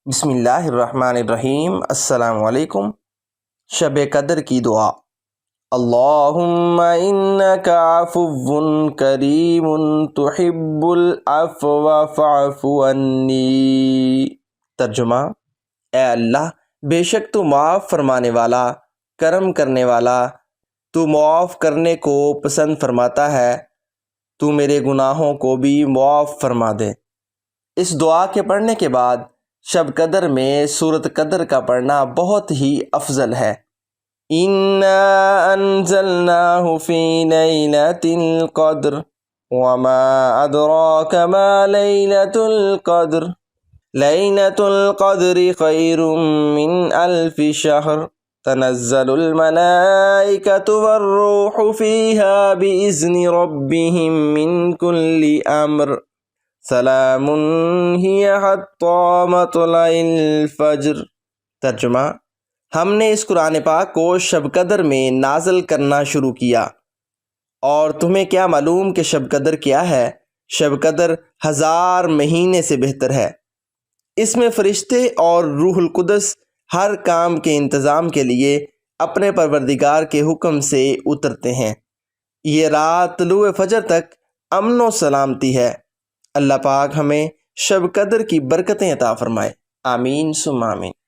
بسم اللہ الرحمن الرحیم۔ السلام علیکم۔ شب قدر کی دعا۔ اللہم انک عفو کریم تحب العفو فاعف عنی۔ ترجمہ: اے اللہ، بے شک تو معاف فرمانے والا، کرم کرنے والا، تو معاف کرنے کو پسند فرماتا ہے، تو میرے گناہوں کو بھی معاف فرما دے۔ اس دعا کے پڑھنے کے بعد شب قدر میں سورۃ قدر کا پڑھنا بہت ہی افضل ہے۔ اِنَّا أَنزَلْنَاهُ فِي لَيْلَةِ الْقَدْرِ وَمَا أَدْرَاكَ مَا لَيْلَةُ الْقَدْرِ لَيْلَةُ الْقَدْرِ خَيْرٌ مِّنْ أَلْفِ شَهْرٍ تَنَزَّلُ الْمَلَائِكَةُ وَالرُّوحُ فِيهَا بِإِذْنِ رَبِّهِم مِّنْ كُلِّ أَمْرٍ سلام ہی حتی مطلع الفجر۔ ترجمہ: ہم نے اس قرآن پاک کو شب قدر میں نازل کرنا شروع کیا، اور تمہیں کیا معلوم کہ شب قدر کیا ہے؟ شب قدر 1000 مہینے سے بہتر ہے۔ اس میں فرشتے اور روح القدس ہر کام کے انتظام کے لیے اپنے پروردگار کے حکم سے اترتے ہیں۔ یہ رات طلوع فجر تک امن و سلامتی ہے۔ اللہ پاک ہمیں شب قدر کی برکتیں عطا فرمائے، آمین ثم آمین۔